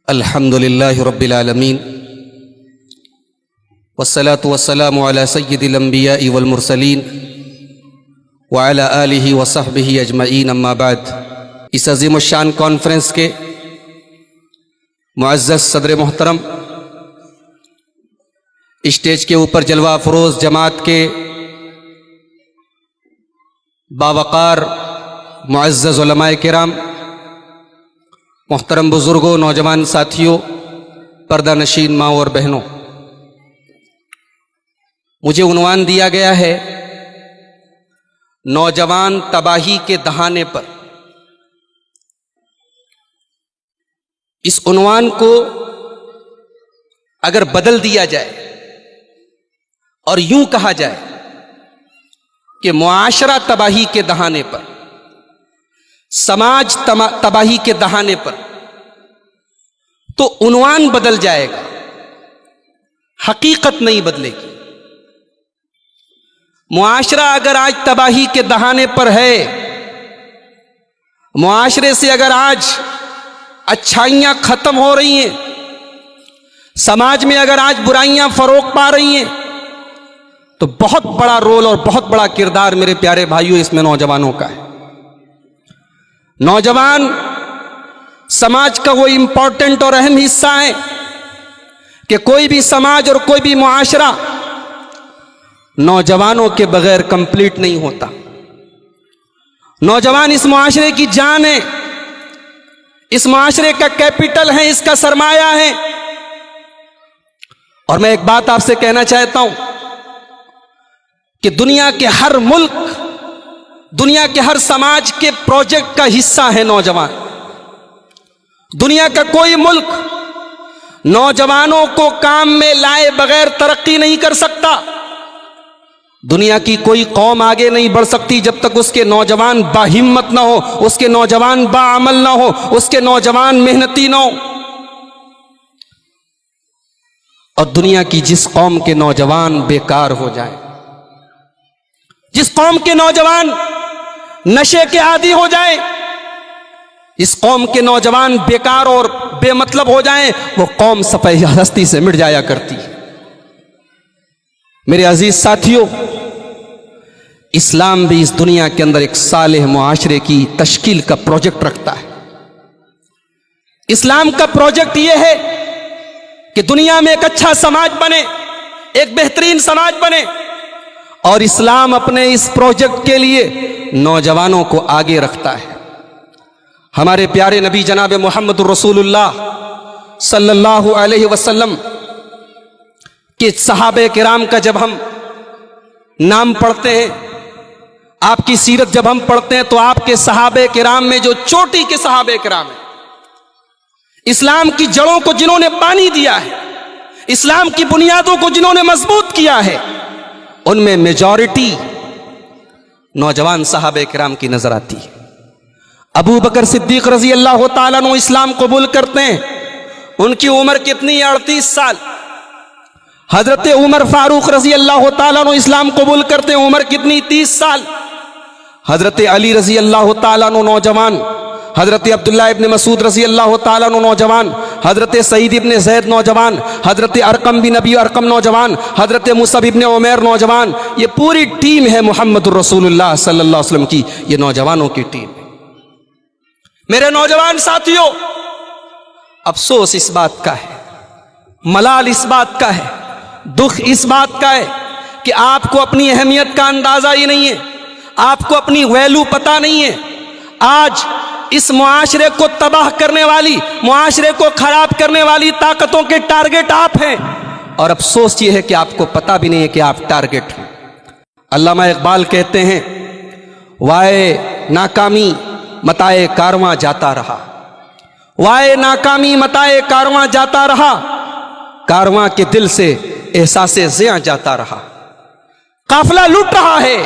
الحمد للہ رب العالمین والصلاة والسلام علی سید الانبیاء والمرسلین وعلی آلہ وصحبہ اجمعین، اما بعد۔ اس عظیم الشان کانفرنس کے معزز صدر محترم، اسٹیج کے اوپر جلوہ افروز جماعت کے باوقار معزز علماء کرام، محترم بزرگوں، نوجوان ساتھیوں، پردہ نشین ماں اور بہنوں، مجھے عنوان دیا گیا ہے نوجوان تباہی کے دہانے پر۔ اس عنوان کو اگر بدل دیا جائے اور یوں کہا جائے کہ معاشرہ تباہی کے دہانے پر، سماج تباہی کے دہانے پر، تو عنوان بدل جائے گا، حقیقت نہیں بدلے گی۔ معاشرہ اگر آج تباہی کے دہانے پر ہے، معاشرے سے اگر آج اچھائیاں ختم ہو رہی ہیں، سماج میں اگر آج برائیاں فروغ پا رہی ہیں، تو بہت بڑا رول اور بہت بڑا کردار میرے پیارے بھائیوں اس میں نوجوانوں کا ہے۔ نوجوان سماج کا وہ امپورٹنٹ اور اہم حصہ ہے کہ کوئی بھی سماج اور کوئی بھی معاشرہ نوجوانوں کے بغیر کمپلیٹ نہیں ہوتا۔ نوجوان اس معاشرے کی جان ہے، اس معاشرے کا کیپٹل ہے، اس کا سرمایہ ہے۔ اور میں ایک بات آپ سے کہنا چاہتا ہوں کہ دنیا کے ہر ملک، دنیا کے ہر سماج کے پروجیکٹ کا حصہ ہے نوجوان۔ دنیا کا کوئی ملک نوجوانوں کو کام میں لائے بغیر ترقی نہیں کر سکتا۔ دنیا کی کوئی قوم آگے نہیں بڑھ سکتی جب تک اس کے نوجوان باہمت نہ ہو، اس کے نوجوان باعمل نہ ہو، اس کے نوجوان محنتی نہ ہو۔ اور دنیا کی جس قوم کے نوجوان بیکار ہو جائیں، جس قوم کے نوجوان نشے کے عادی ہو جائیں، اس قوم کے نوجوان بیکار اور بے مطلب ہو جائیں، وہ قوم صفحہ ہستی سے مٹ جایا کرتی ہے۔ میرے عزیز ساتھیوں، اسلام بھی اس دنیا کے اندر ایک صالح معاشرے کی تشکیل کا پروجیکٹ رکھتا ہے۔ اسلام کا پروجیکٹ یہ ہے کہ دنیا میں ایک اچھا سماج بنے، ایک بہترین سماج بنے، اور اسلام اپنے اس پروجیکٹ کے لیے نوجوانوں کو آگے رکھتا ہے۔ ہمارے پیارے نبی جناب محمد الرسول اللہ صلی اللہ علیہ وسلم کہ صحابہ کرام کا جب ہم نام پڑھتے ہیں، آپ کی سیرت جب ہم پڑھتے ہیں، تو آپ کے صحابہ کرام میں جو چوٹی کے صحابہ کرام ہیں، اسلام کی جڑوں کو جنہوں نے پانی دیا ہے، اسلام کی بنیادوں کو جنہوں نے مضبوط کیا ہے، ان میں میجورٹی نوجوان صحابہ کرام کی نظر آتی ہے۔ ابو بکر صدیق رضی اللہ تعالیٰ عنہ اسلام قبول کرتے ہیں، ان کی عمر کتنی؟ 38 سال۔ حضرت عمر فاروق رضی اللہ تعالیٰ عنہ اسلام قبول کرتے ہیں، عمر کتنی؟ 30 سال۔ حضرت علی رضی اللہ تعالیٰ عنہ نوجوان، حضرت عبداللہ ابن مسعود رضی اللہ تعالیٰ عنہ نوجوان، حضرت سعید ابن زید نوجوان، حضرت ارقم بن ابی ارقم نوجوان، حضرت مصعب ابن عمیر نوجوان۔ یہ پوری ٹیم ہے محمد الرسول اللہ صلی اللہ علیہ وسلم کی، یہ نوجوانوں کی ٹیم ہے۔ میرے نوجوان ساتھیوں، افسوس اس بات کا ہے، ملال اس بات کا ہے، دکھ اس بات کا ہے کہ آپ کو اپنی اہمیت کا اندازہ ہی نہیں ہے، آپ کو اپنی ویلو پتہ نہیں ہے۔ آج اس معاشرے کو تباہ کرنے والی، معاشرے کو خراب کرنے والی طاقتوں کے ٹارگٹ آپ ہیں، اور افسوس یہ ہے کہ آپ کو پتہ بھی نہیں ہے کہ آپ ٹارگٹ ہیں۔ علامہ اقبال کہتے ہیں، وائے ناکامی متائے کارواں جاتا رہا، وائے ناکامی متائے کارواں جاتا رہا، کارواں کے دل سے احساس زیاں جاتا رہا۔ قافلہ لٹ رہا ہے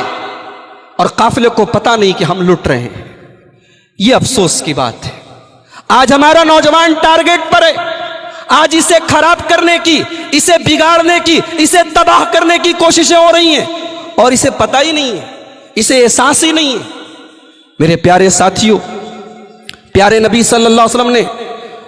اور قافلے کو پتہ نہیں کہ ہم لٹ رہے ہیں۔ یہ افسوس کی بات ہے۔ آج ہمارا نوجوان ٹارگٹ پر ہے، آج اسے خراب کرنے کی، اسے بگاڑنے کی، اسے تباہ کرنے کی کوششیں ہو رہی ہیں، اور اسے پتہ ہی نہیں ہے، اسے احساس ہی نہیں ہے۔ میرے پیارے ساتھیوں، پیارے نبی صلی اللہ علیہ وسلم نے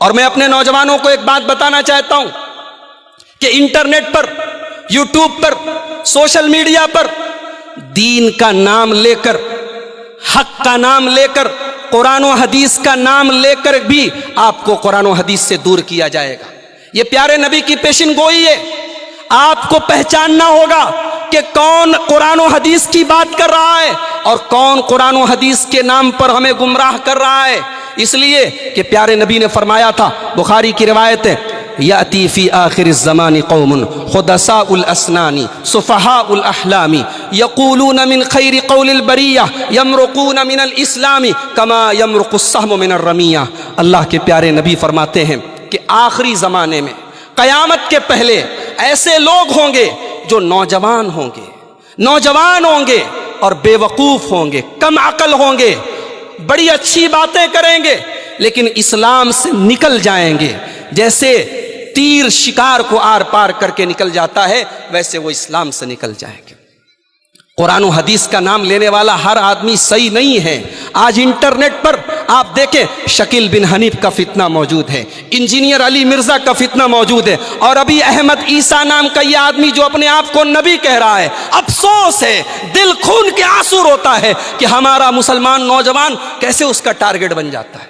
اور میں اپنے نوجوانوں کو ایک بات بتانا چاہتا ہوں کہ انٹرنیٹ پر، یوٹیوب پر، سوشل میڈیا پر دین کا نام لے کر، حق کا نام لے کر، قرآن و حدیث کا نام لے کر بھی آپ کو قرآن و حدیث سے دور کیا جائے گا۔ یہ پیارے نبی کی پیشن گوئی ہے۔ آپ کو پہچاننا ہوگا کہ کون قرآن و حدیث کی بات کر رہا ہے اور کون قرآن و حدیث کے نام پر ہمیں گمراہ کر رہا ہے۔ اس لیے کہ پیارے نبی نے فرمایا تھا، بخاری کی روایت ہے، یاتی فی آخر الزمان قوم خدساء الاسنان صفحاء الاحلام یقولون من خیر قول البریہ یمرقون من الاسلام کما یمرق السهم من الرمیہ۔ اللہ کے پیارے نبی فرماتے ہیں کہ آخری زمانے میں، قیامت کے پہلے ایسے لوگ ہوں گے جو نوجوان ہوں گے اور بے وقوف ہوں گے، کم عقل ہوں گے، بڑی اچھی باتیں کریں گے لیکن اسلام سے نکل جائیں گے۔ جیسے تیر شکار کو آر پار کر کے نکل جاتا ہے، ویسے وہ اسلام سے نکل جائیں گے۔ قرآن و حدیث کا نام لینے والا ہر آدمی صحیح نہیں ہے۔ آج انٹرنیٹ پر آپ دیکھیں، شکیل بن حنیف کا فتنہ موجود ہے، انجینئر علی مرزا کا فتنہ موجود ہے، اور ابھی احمد عیسیٰ نام کا یہ آدمی جو اپنے آپ کو نبی کہہ رہا ہے۔ افسوس ہے، دل خون کے آنسو روتا ہے کہ ہمارا مسلمان نوجوان کیسے اس کا ٹارگٹ بن جاتا ہے۔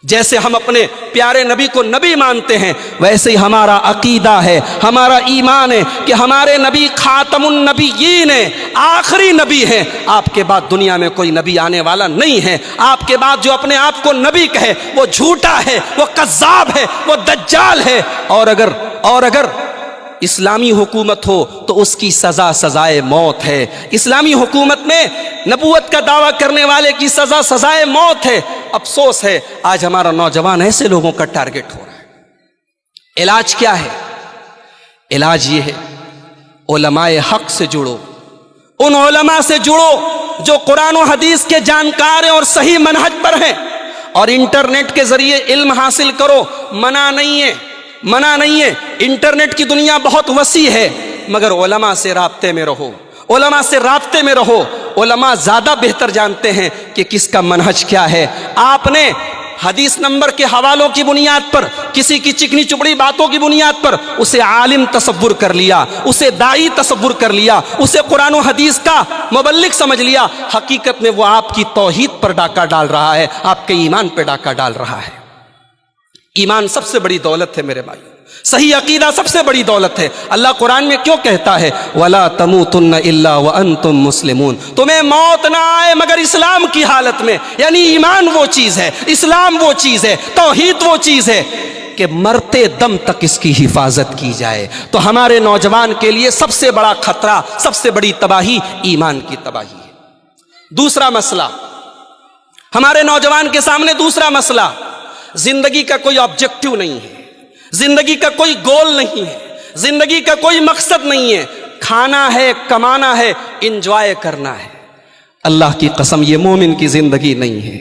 جیسے ہم اپنے پیارے نبی کو نبی مانتے ہیں، ویسے ہی ہمارا عقیدہ ہے، ہمارا ایمان ہے کہ ہمارے نبی خاتم النبیین ہیں، آخری نبی ہیں۔ آپ کے بعد دنیا میں کوئی نبی آنے والا نہیں ہے۔ آپ کے بعد جو اپنے آپ کو نبی کہے وہ جھوٹا ہے، وہ کذاب ہے، وہ دجال ہے۔ اور اگر اسلامی حکومت ہو تو اس کی سزا سزائے موت ہے۔ اسلامی حکومت میں نبوت کا دعویٰ کرنے والے کی سزا سزائے موت ہے۔ افسوس ہے، آج ہمارا نوجوان ایسے لوگوں کا ٹارگٹ ہو رہا ہے۔ علاج کیا ہے؟ علاج یہ ہے، علماء حق سے جڑو، ان علماء سے جڑو جو قرآن و حدیث کے جانکار ہیں اور صحیح منہج پر ہیں، اور انٹرنیٹ کے ذریعے علم حاصل کرو۔ منع نہیں ہے، انٹرنیٹ کی دنیا بہت وسیع ہے، مگر علماء سے رابطے میں رہو، علماء زیادہ بہتر جانتے ہیں کہ کس کا منہج کیا ہے۔ آپ نے حدیث نمبر کے حوالوں کی بنیاد پر، کسی کی چکنی چپڑی باتوں کی بنیاد پر اسے عالم تصور کر لیا، اسے داعی تصور کر لیا، اسے قرآن و حدیث کا مبلغ سمجھ لیا۔ حقیقت میں وہ آپ کی توحید پر ڈاکہ ڈال رہا ہے، آپ کے ایمان پہ ڈاکہ ڈال رہا ہے۔ ایمان سب سے بڑی دولت ہے میرے بھائی، صحیح عقیدہ سب سے بڑی دولت ہے۔ اللہ قرآن میں کیوں کہتا ہے وَلَا تَمُوتُنَّ إِلَّا وَأَنْتُمْ مُسْلِمُونَ، تمہیں موت نہ آئے مگر اسلام کی حالت میں۔ یعنی ایمان وہ چیز ہے، اسلام وہ چیز ہے، توحید وہ چیز ہے کہ مرتے دم تک اس کی حفاظت کی جائے۔ تو ہمارے نوجوان کے لیے سب سے بڑا خطرہ، سب سے بڑی تباہی ایمان کی تباہی ہے۔ دوسرا مسئلہ، ہمارے نوجوان کے سامنے دوسرا مسئلہ، زندگی کا کوئی آبجیکٹو نہیں ہے، زندگی کا کوئی گول نہیں ہے، زندگی کا کوئی مقصد نہیں ہے۔ کھانا ہے، کمانا ہے، انجوائے کرنا ہے۔ اللہ کی قسم، یہ مومن کی زندگی نہیں ہے،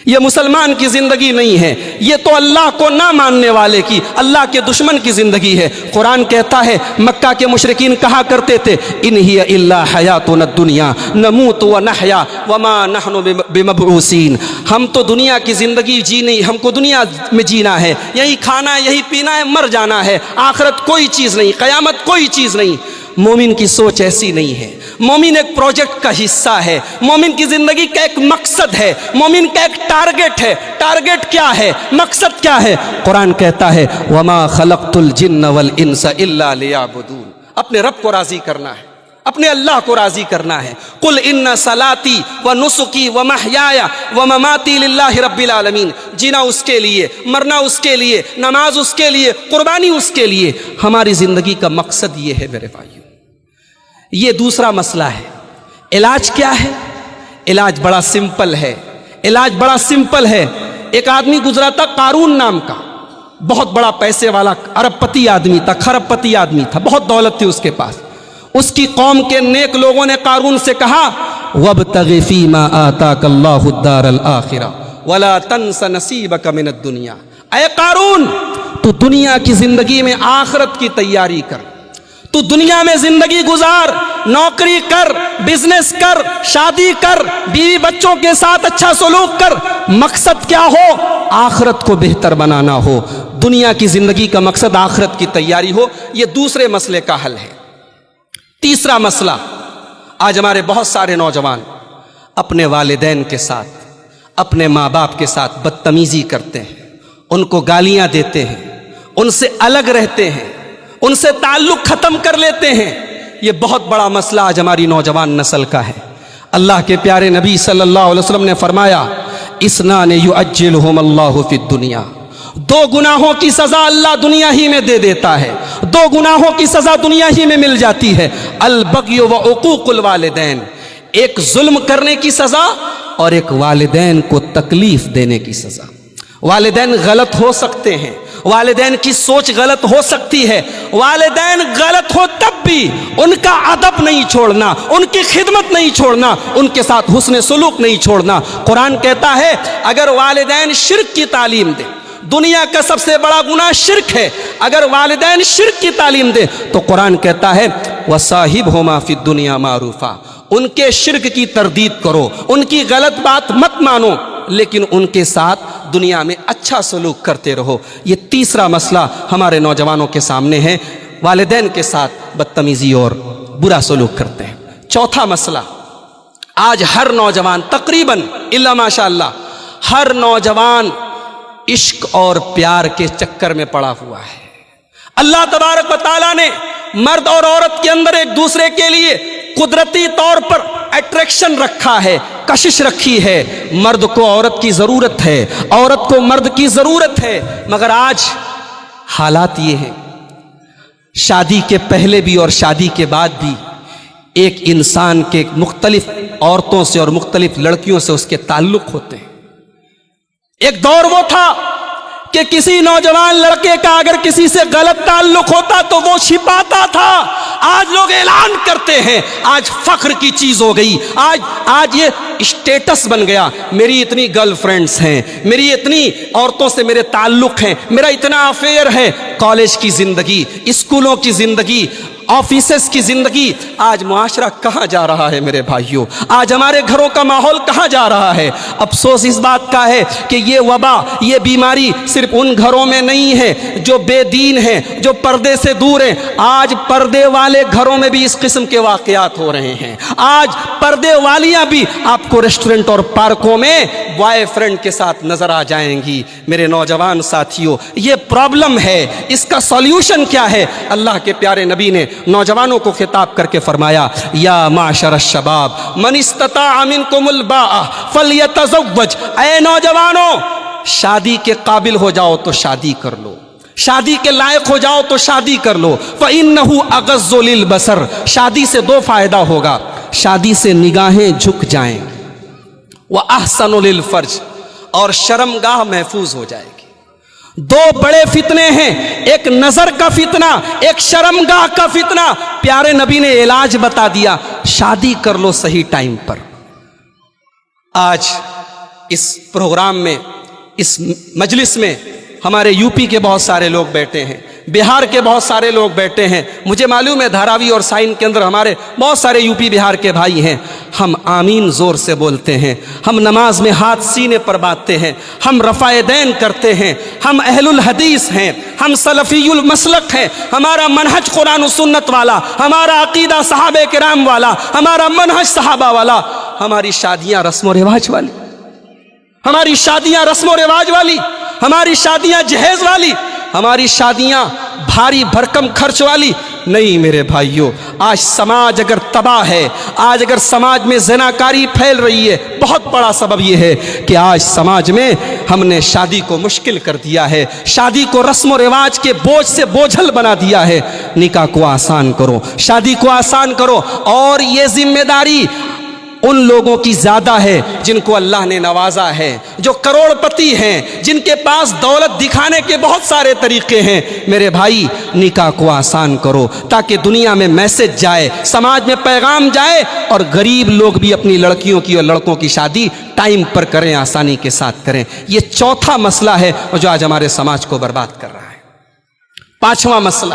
یہ مسلمان کی زندگی نہیں ہے، یہ تو اللہ کو نہ ماننے والے کی، اللہ کے دشمن کی زندگی ہے۔ قرآن کہتا ہے، مکہ کے مشرکین کہا کرتے تھے ان ہی الا حیاتنا الدنیا نموت ونحیا وما نحن بمبعوثین، ہم تو دنیا کی زندگی جی نہیں، ہم کو دنیا میں جینا ہے، یہی کھانا ہے، یہی پینا ہے، مر جانا ہے، آخرت کوئی چیز نہیں، قیامت کوئی چیز نہیں۔ مومن کی سوچ ایسی نہیں ہے۔ مومن ایک پروجیکٹ کا حصہ ہے، مومن کی زندگی کا ایک مقصد ہے، مومن کا ایک ٹارگٹ ہے۔ ٹارگٹ کیا ہے؟ مقصد کیا ہے؟ قرآن کہتا ہے وما خلقت الجن والانس الا لیعبدون، اپنے رب کو راضی کرنا ہے، اپنے اللہ کو راضی کرنا ہے۔ قل ان صلاتی ونسکی ومحیایا ومماتی للہ رب العالمین، جینا اس کے لیے، مرنا اس کے لیے، نماز اس کے لیے، قربانی اس کے لیے۔ ہماری زندگی کا مقصد یہ ہے میرے بھائیو۔ یہ دوسرا مسئلہ ہے۔ علاج کیا ہے؟ علاج بڑا سمپل ہے، علاج بڑا سمپل ہے۔ ایک آدمی گزرا تھا قارون نام کا، بہت بڑا پیسے والا ارب پتی آدمی تھا، خرب پتی آدمی تھا، بہت دولت تھی اس کے پاس۔ اس کی قوم کے نیک لوگوں نے قارون سے کہا وَابْتَغِ فِي مَا آتَاكَ اللَّهُ الدَّارَ الْآخِرَةَ وَلَا تَنْسَ نَصِيبَكَ مِنَ الدُّنْيَا، اے قارون تو دنیا کی زندگی میں آخرت کی تیاری کر، تو دنیا میں زندگی گزار، نوکری کر، بزنس کر، شادی کر، بیوی بچوں کے ساتھ اچھا سلوک کر، مقصد کیا ہو؟ آخرت کو بہتر بنانا ہو، دنیا کی زندگی کا مقصد آخرت کی تیاری ہو۔ یہ دوسرے مسئلے کا حل ہے۔ تیسرا مسئلہ، آج ہمارے بہت سارے نوجوان اپنے والدین کے ساتھ، اپنے ماں باپ کے ساتھ بدتمیزی کرتے ہیں، ان کو گالیاں دیتے ہیں، ان سے الگ رہتے ہیں، ان سے تعلق ختم کر لیتے ہیں۔ یہ بہت بڑا مسئلہ آج ہماری نوجوان نسل کا ہے۔ اللہ کے پیارے نبی صلی اللہ علیہ وسلم نے فرمایا، اثنان یعجلہم اللہ فی الدنیا، دو گناہوں کی سزا اللہ دنیا ہی میں دے دیتا ہے، دو گناہوں کی سزا دنیا ہی میں مل جاتی ہے، البغی و عقوق الوالدین، ایک ظلم کرنے کی سزا اور ایک والدین کو تکلیف دینے کی سزا۔ والدین غلط ہو سکتے ہیں، والدین کی سوچ غلط ہو سکتی ہے، والدین غلط ہو تب بھی ان کا ادب نہیں چھوڑنا، ان کی خدمت نہیں چھوڑنا، ان کے ساتھ حسن سلوک نہیں چھوڑنا۔ قرآن کہتا ہے اگر والدین شرک کی تعلیم دیں، دنیا کا سب سے بڑا گناہ شرک ہے، اگر والدین شرک کی تعلیم دیں تو قرآن کہتا ہے وَصَاحِبْهُمَا فِي الدُّنْيَا مَعْرُوفًا، ان کے شرک کی تردید کرو، ان کی غلط بات مت مانو، لیکن ان کے ساتھ دنیا میں اچھا سلوک کرتے رہو۔ یہ تیسرا مسئلہ ہمارے نوجوانوں کے سامنے ہے، والدین کے ساتھ بدتمیزی اور برا سلوک کرتے ہیں۔ چوتھا مسئلہ، آج ہر نوجوان تقریباً الا ماشاء اللہ ہر نوجوان عشق اور پیار کے چکر میں پڑا ہوا ہے۔ اللہ تبارک و تعالیٰ نے مرد اور عورت کے اندر ایک دوسرے کے لیے قدرتی طور پر اٹریکشن رکھا ہے، کشش رکھی ہے۔ مرد کو عورت کی ضرورت ہے، عورت کو مرد کی ضرورت ہے، مگر آج حالات یہ ہیں، شادی کے پہلے بھی اور شادی کے بعد بھی ایک انسان کے مختلف عورتوں سے اور مختلف لڑکیوں سے اس کے تعلق ہوتے ہیں۔ ایک دور وہ تھا کہ کسی نوجوان لڑکے کا اگر کسی سے غلط تعلق ہوتا تو وہ چھپاتا تھا، آج لوگ اعلان کرتے ہیں، آج فخر کی چیز ہو گئی، آج یہ اسٹیٹس بن گیا، میری اتنی گرل فرینڈز ہیں، میری اتنی عورتوں سے میرے تعلق ہیں، میرا اتنا افیئر ہے۔ کالج کی زندگی، اسکولوں کی زندگی، آفیسز کی زندگی، آج معاشرہ کہاں جا رہا ہے میرے بھائیوں؟ آج ہمارے گھروں کا ماحول کہاں جا رہا ہے؟ افسوس اس بات کا ہے کہ یہ وبا، یہ بیماری صرف ان گھروں میں نہیں ہے جو بے دین ہیں، جو پردے سے دور ہیں، آج پردے والے گھروں میں بھی اس قسم کے واقعات ہو رہے ہیں۔ آج پردے والیاں بھی آپ کو ریسٹورنٹ اور پارکوں میں بوائے فرینڈ کے ساتھ نظر آ جائیں گی۔ میرے نوجوان ساتھیوں، یہ پرابلم ہے، اس کا سولوشن کیا ہے؟ اللہ کے پیارے نبی نے نوجوانوں کو خطاب کر کے فرمایا، یا معاشر الشباب من استطاع منکم الباء فلیتزوج، اے نوجوانوں شادی کے قابل ہو جاؤ تو شادی کر لو، شادی کے لائق ہو جاؤ تو شادی کر لو، فإنہ اغض للبصر، شادی سے دو فائدہ ہوگا، شادی سے نگاہیں جھک جائیں، وأحسن للفرج، اور شرمگاہ محفوظ ہو جائے گی۔ دو بڑے فتنے ہیں، ایک نظر کا فتنہ، ایک شرمگاہ کا فتنہ۔ پیارے نبی نے علاج بتا دیا، شادی کر لو صحیح ٹائم پر۔ آج اس پروگرام میں، اس مجلس میں ہمارے یو پی کے بہت سارے لوگ بیٹھے ہیں، بہار کے بہت سارے لوگ بیٹھے ہیں، مجھے معلوم ہے دھاراوی اور سائن کے اندر ہمارے بہت سارے یو پی بہار کے بھائی ہیں۔ ہم آمین زور سے بولتے ہیں، ہم نماز میں ہاتھ سینے پر باندھتے ہیں، ہم رفع دین کرتے ہیں، ہم اہل الحدیث ہیں، ہم سلفی المسلک ہیں، ہمارا منہج قرآن و سنت والا، ہمارا عقیدہ صحابہ کرام والا، ہمارا منہج صحابہ والا، ہماری شادیاں رسم و رواج والی، ہماری شادیاں رسم و رواج والی، ہماری شادیاں جہیز والی، ہماری شادیاں بھاری بھرکم خرچ والی نہیں۔ میرے بھائیوں، آج سماج اگر تباہ ہے، آج اگر سماج میں زناکاری پھیل رہی ہے، بہت بڑا سبب یہ ہے کہ آج سماج میں ہم نے شادی کو مشکل کر دیا ہے، شادی کو رسم و رواج کے بوجھ سے بوجھل بنا دیا ہے۔ نکاح کو آسان کرو، شادی کو آسان کرو، اور یہ ذمہ داری ان لوگوں کی زیادہ ہے جن کو اللہ نے نوازا ہے، جو کروڑ پتی ہیں، جن کے پاس دولت دکھانے کے بہت سارے طریقے ہیں۔ میرے بھائی، نکاح کو آسان کرو تاکہ دنیا میں میسج جائے، سماج میں پیغام جائے، اور غریب لوگ بھی اپنی لڑکیوں کی اور لڑکوں کی شادی ٹائم پر کریں، آسانی کے ساتھ کریں۔ یہ چوتھا مسئلہ ہے جو آج ہمارے سماج کو برباد کر رہا ہے۔ پانچواں مسئلہ،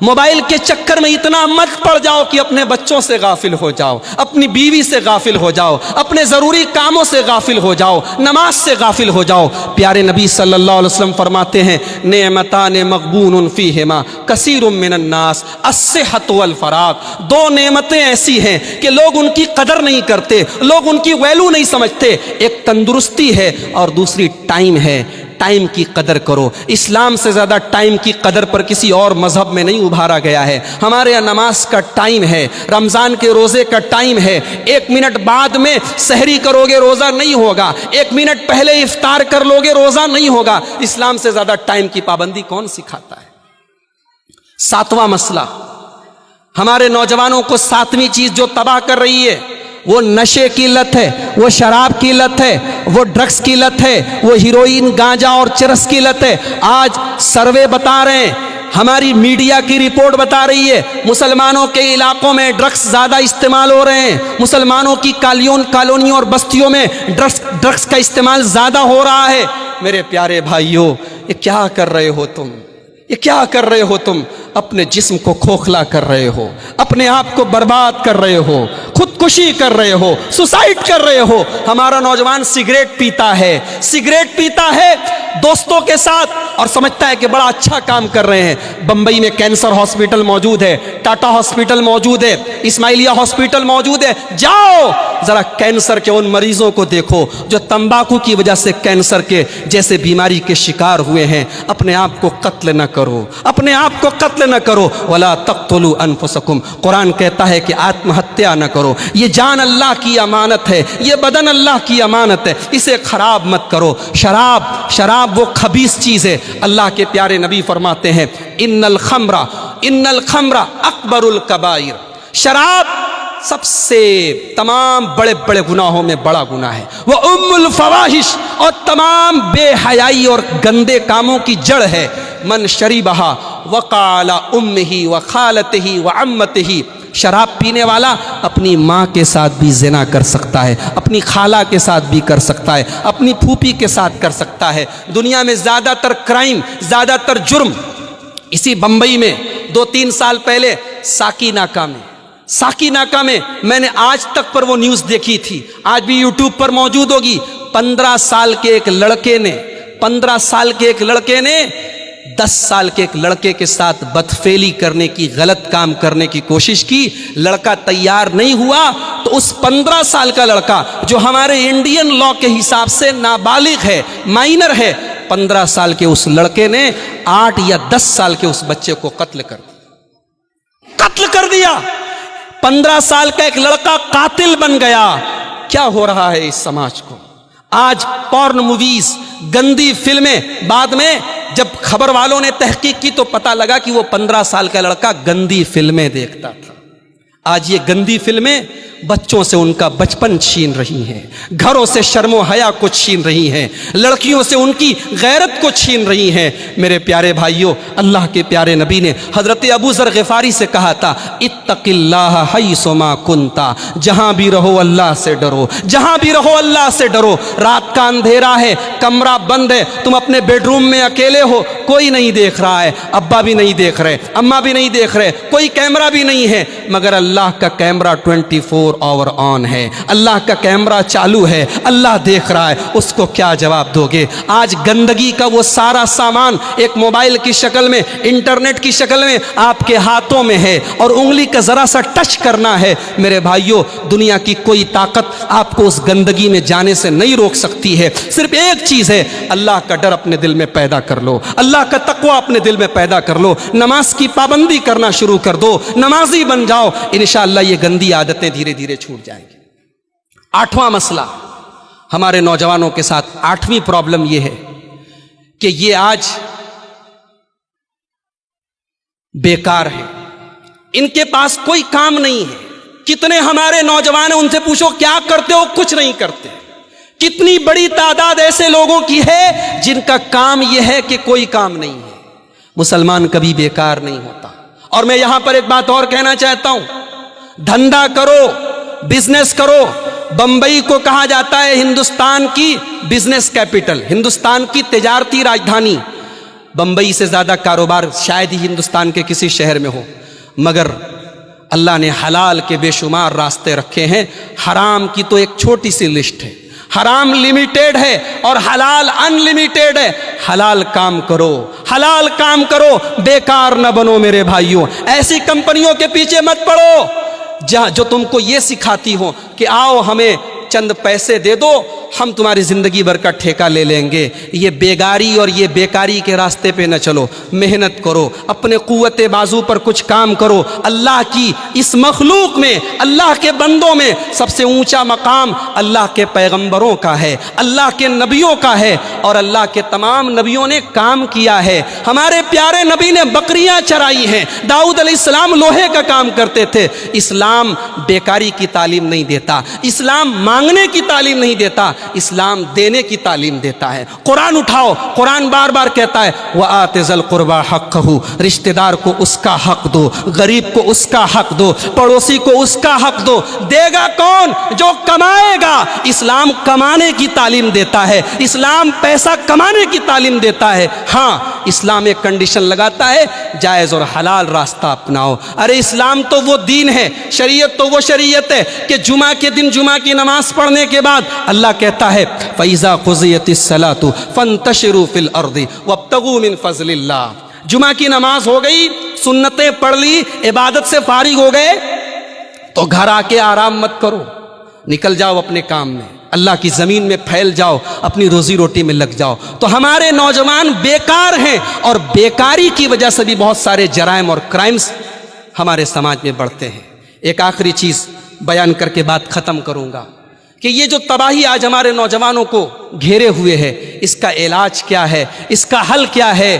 موبائل کے چکر میں اتنا مت پڑ جاؤ کہ اپنے بچوں سے غافل ہو جاؤ، اپنی بیوی سے غافل ہو جاؤ، اپنے ضروری کاموں سے غافل ہو جاؤ، نماز سے غافل ہو جاؤ۔ پیارے نبی صلی اللہ علیہ وسلم فرماتے ہیں نعمتان مغبون فیہما کثیر من الناس الصحۃ والفراغ، دو نعمتیں ایسی ہیں کہ لوگ ان کی قدر نہیں کرتے، لوگ ان کی ویلو نہیں سمجھتے، ایک تندرستی ہے اور دوسری ٹائم ہے۔ ٹائم کی قدر کرو۔ اسلام سے زیادہ ٹائم کی قدر پر کسی اور مذہب میں نہیں ابھارا گیا ہے۔ ہمارے یہاں نماز کا ٹائم ہے، رمضان کے روزے کا ٹائم ہے، 1 منٹ بعد میں سحری کرو گے روزہ نہیں ہوگا، 1 منٹ پہلے افطار کر لو گے روزہ نہیں ہوگا۔ اسلام سے زیادہ ٹائم کی پابندی کون سکھاتا ہے؟ 7واں مسئلہ، ہمارے نوجوانوں کو 7ویں چیز جو تباہ کر رہی ہے وہ نشے کی لت ہے، وہ شراب کی لت ہے، وہ ڈرگس کی لت ہے، وہ ہیروئن، گانجا اور چرس کی لت ہے۔ آج سروے بتا رہے ہیں، ہماری میڈیا کی رپورٹ بتا رہی ہے، مسلمانوں کے علاقوں میں ڈرگس زیادہ استعمال ہو رہے ہیں، مسلمانوں کی کالونیوں اور بستیوں میں ڈرگس کا استعمال زیادہ ہو رہا ہے۔ میرے پیارے بھائیوں، یہ کیا کر رہے ہو تم؟ یہ کیا کر رہے ہو تم؟ اپنے جسم کو کھوکھلا کر رہے ہو، اپنے آپ کو برباد کر رہے ہو، خودکشی کر رہے ہو، سوسائڈ کر رہے ہو۔ ہمارا نوجوان سگریٹ پیتا ہے دوستوں کے ساتھ اور سمجھتا ہے کہ بڑا اچھا کام کر رہے ہیں۔ بمبئی میں کینسر ہاسپٹل موجود ہے، ٹاٹا ہاسپٹل موجود ہے، اسماعیلیہ ہاسپٹل موجود ہے۔ جاؤ ذرا کینسر کے ان مریضوں کو دیکھو جو تمباکو کی وجہ سے کینسر کے جیسے بیماری کے شکار ہوئے ہیں۔ اپنے آپ کو قتل نہ کرو، اپنے آپ کو قتل نہ کرو۔ ولا تقتلوا انفسکم، قرآن کہتا ہے کہ آتم ہتیا نہ کرو۔ یہ جان اللہ کی امانت ہے، یہ بدن اللہ کی امانت ہے، اسے خراب مت کرو۔ شراب وہ خبیث چیز ہے۔ اللہ کے پیارے نبی فرماتے ہیں ان الخمر اکبر الکبائر، شراب سب سے تمام بڑے بڑے گناہوں میں بڑا گناہ ہے۔ وہ ام الفواحش، اور تمام بے حیائی اور گندے کاموں کی جڑ ہے۔ من شربہا وقع علی امہ وخالتہ وعمتہ، شراب پینے والا اپنی ماں کے ساتھ بھی زنا کر سکتا ہے، اپنی خالہ کے ساتھ بھی کر سکتا ہے، اپنی پھوپھی کے ساتھ کر سکتا ہے۔ دنیا میں زیادہ تر کرائم، زیادہ تر جرم اسی بمبئی میں 2-3 سال پہلے ساکی ناکہ میں میں نے آج تک پر وہ نیوز دیکھی تھی، آج بھی یوٹیوب پر موجود ہوگی۔ 15 سال کے ایک لڑکے نے 10 سال کے ایک لڑکے کے ساتھ بدفعلی کرنے کی، غلط کام کرنے کی کوشش کی۔ لڑکا تیار نہیں ہوا تو اس 15 سال کا لڑکا جو ہمارے انڈین لا کے حساب سے نابالغ ہے، مائنر ہے، 15 سال کے اس لڑکے نے 8 یا 10 سال کے اس بچے کو قتل کر دیا۔ 15 سال کا ایک لڑکا قاتل بن گیا۔ کیا ہو رہا ہے اس سماج کو؟ آج پورن موویز، گندی فلمیں، بعد میں جب خبر والوں نے تحقیق کی تو پتہ لگا کہ وہ 15 سال کا لڑکا گندی فلمیں دیکھتا تھا۔ آج یہ گندی فلمیں بچوں سے ان کا بچپن چھین رہی ہیں، گھروں سے شرم و حیا کو چھین رہی ہیں، لڑکیوں سے ان کی غیرت کو چھین رہی ہیں۔ میرے پیارے بھائیوں، اللہ کے پیارے نبی نے حضرت ابو ذر غفاری سے کہا تھا اتق اللہ حیث ما کنت، جہاں بھی رہو اللہ سے ڈرو، جہاں بھی رہو اللہ سے ڈرو۔ رات کا اندھیرا ہے، کمرہ بند ہے، تم اپنے بیڈ روم میں اکیلے ہو، کوئی نہیں دیکھ رہا ہے، ابا بھی نہیں دیکھ رہے، اماں بھی نہیں دیکھ رہے، کوئی کیمرہ بھی نہیں ہے، مگر اللہ کا کیمرہ 24 آور آن ہے، اللہ کا کیمرہ چالو ہے، اللہ دیکھ رہا ہے۔ اس کو کیا جواب دو گے؟ آج گندگی کا وہ سارا سامان ایک موبائل کی شکل میں، انٹرنیٹ کی شکل میں آپ کے ہاتھوں میں ہے، اور انگلی کا ذرا سا ٹچ کرنا ہے۔ میرے بھائیوں، دنیا کی کوئی طاقت آپ کو اس گندگی میں جانے سے نہیں روک سکتی ہے۔ صرف ایک چیز ہے، اللہ کا ڈر اپنے دل میں پیدا کر لو، اللہ کا تقوی اپنے دل میں پیدا کر لو، نماز کی پابندی کرنا شروع کر دو، نمازی بن جاؤ، انشاءاللہ یہ گندی عادتیں دھیرے دھیرے چھوٹ جائیں گی۔ 8واں مسئلہ ہمارے نوجوانوں کے ساتھ، 8ویں پرابلم یہ ہے کہ یہ آج بیکار ہے، ان کے پاس کوئی کام نہیں ہے۔ کتنے ہمارے نوجوان ہیں، ان سے پوچھو کیا کرتے ہو؟ کچھ نہیں کرتے۔ کتنی بڑی تعداد ایسے لوگوں کی ہے جن کا کام یہ ہے کہ کوئی کام نہیں ہے۔ مسلمان کبھی بیکار نہیں ہوتا۔ اور میں یہاں پر ایک بات اور کہنا چاہتا ہوں، دھندا کرو، بزنس کرو۔ بمبئی کو کہا جاتا ہے ہندوستان کی بزنس کیپٹل، ہندوستان کی تجارتی راجدھانی۔ بمبئی سے زیادہ کاروبار شاید ہی ہندوستان کے کسی شہر میں ہو، مگر اللہ نے حلال کے بے شمار راستے رکھے ہیں، حرام کی تو ایک چھوٹی سی لسٹ ہے۔ حرام لمیٹیڈ ہے اور حلال ان لمیٹیڈ ہے۔ حلال کام کرو، حلال کام کرو، بیکار نہ بنو میرے بھائیوں۔ ایسی کمپنیوں کے پیچھے مت پڑو جو تم کو یہ سکھاتی ہو کہ آؤ ہمیں چند پیسے دے دو، ہم تمہاری زندگی بھر کا ٹھیکہ لے لیں گے۔ یہ بیگاری اور یہ بیکاری کے راستے پہ نہ چلو، محنت کرو، اپنے قوت بازو پر کچھ کام کرو۔ اللہ کی اس مخلوق میں، اللہ کے بندوں میں سب سے اونچا مقام اللہ کے پیغمبروں کا ہے، اللہ کے نبیوں کا ہے، اور اللہ کے تمام نبیوں نے کام کیا ہے۔ ہمارے پیارے نبی نے بکریاں چرائی ہیں، داؤد علیہ السلام لوہے کا کام کرتے تھے۔ اسلام بیکاری کی تعلیم نہیں دیتا، اسلام مانگنے کی تعلیم نہیں دیتا، اسلام دینے کی تعلیم دیتا ہے۔ قرآن اٹھاؤ، قرآن بار بار کہتا ہے وَآتِ ذَا الْقُرْبَىٰ حَقَّهُ، رشتہ دار کو اس کا حق دو، غریب کو اس کا حق دو، پڑوسی کو اس کا حق دو۔ دے گا کون؟ جو کمائے گا۔ اسلام کمانے کی تعلیم دیتا ہے، اسلام پیسہ کمانے کی تعلیم دیتا ہے۔ ہاں، اسلام ایک کنڈیشن لگاتا ہے، جائز اور حلال راستہ اپناؤ۔ ارے اسلام تو وہ دین ہے، شریعت تو وہ شریعت ہے کہ جمعہ کے دن جمعہ کی نماز پڑھنے کے بعد اللہ کہتا ہے فَإِذَا قُضِيَتِ الصَّلَاةُ فَانتَشِرُوا فِي الْأَرْضِ وَابْتَغُوا مِن فَضْلِ اللَّهِ۔ جمعہ کی نماز ہو گئی، سنتیں پڑھ لی، عبادت سے فارغ ہو گئے تو گھر آ کے آرام مت کرو، نکل جاؤ اپنے کام میں، اللہ کی زمین میں پھیل جاؤ، اپنی روزی روٹی میں لگ جاؤ۔ تو ہمارے نوجوان بیکار ہیں، اور بیکاری کی وجہ سے بھی بہت سارے جرائم اور کرائمز ہمارے سماج میں بڑھتے ہیں۔ ایک آخری چیز بیان کر کے بات ختم کروں گا کہ یہ جو تباہی آج ہمارے نوجوانوں کو گھیرے ہوئے ہے، اس کا علاج کیا ہے، اس کا حل کیا ہے؟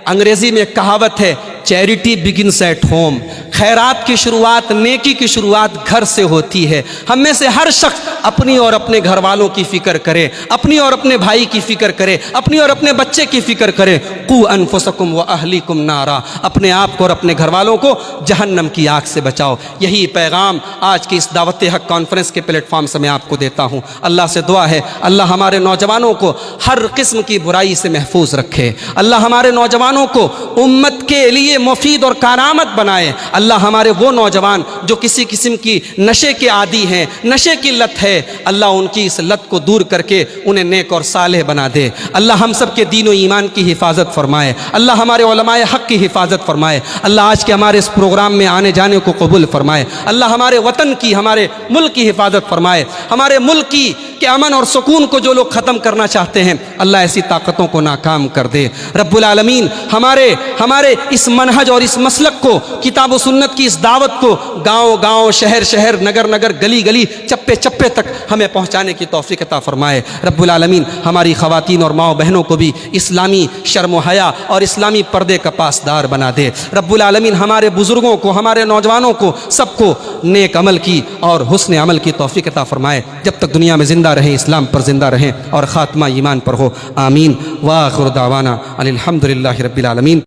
انگریزی میں ایک کہاوت ہے چیریٹی بگنس ایٹ ہوم، خیرات کی شروعات، نیکی کی شروعات گھر سے ہوتی ہے۔ ہم میں سے ہر شخص اپنی اور اپنے گھر والوں کی فکر کرے، اپنی اور اپنے بھائی کی فکر کرے، اپنی اور اپنے بچے کی فکر کرے۔ قوا انفسکم واہلیکم نارا، اپنے آپ کو اور اپنے گھر والوں کو جہنم کی آگ سے بچاؤ۔ یہی پیغام آج کی اس دعوت حق کانفرنس کے پلیٹ فارم سے میں آپ کو دیتا ہوں۔ اللہ سے دعا ہے اللہ ہمارے نوجوانوں کو ہر قسم کی برائی سے محفوظ رکھے، اللہ ہمارے نوجوانوں کو امت کے لیے مفید اور کارآمد بنائے۔ اللہ ہمارے وہ نوجوان جو کسی قسم کی نشے کے عادی ہیں، نشے کی لت ہے، اللہ ان کی اس لت کو دور کر کے انہیں نیک اور صالح بنا دے۔ اللہ ہم سب کے دین و ایمان کی حفاظت فرمائے، اللہ ہمارے علماء حق کی حفاظت فرمائے، اللہ آج کے ہمارے اس پروگرام میں آنے جانے کو قبول فرمائے، اللہ ہمارے وطن کی، ہمارے ملک کی حفاظت فرمائے، ہمارے ملک کی کہ امن اور سکون کو جو لوگ ختم کرنا چاہتے ہیں اللہ ایسی طاقتوں کو ناکام کر دے۔ رب العالمین ہمارے اس منہج اور اس مسلک کو، کتاب و سنت کی اس دعوت کو گاؤں گاؤں، شہر شہر، نگر نگر، گلی گلی، چپے چپے تک ہمیں پہنچانے کی توفیق عطا فرمائے۔ رب العالمین ہماری خواتین اور ماؤں بہنوں کو بھی اسلامی شرم و حیا اور اسلامی پردے کا پاسدار بنا دے۔ رب العالمین ہمارے بزرگوں کو، ہمارے نوجوانوں کو، سب کو نیک عمل کی اور حسن عمل کی توفیق عطا فرمائے۔ جب تک دنیا میں زندہ رہیں اسلام پر زندہ رہیں اور خاتمہ ایمان پر ہو، آمین۔ وآخر دعوانا ان الحمد للہ رب العالمین۔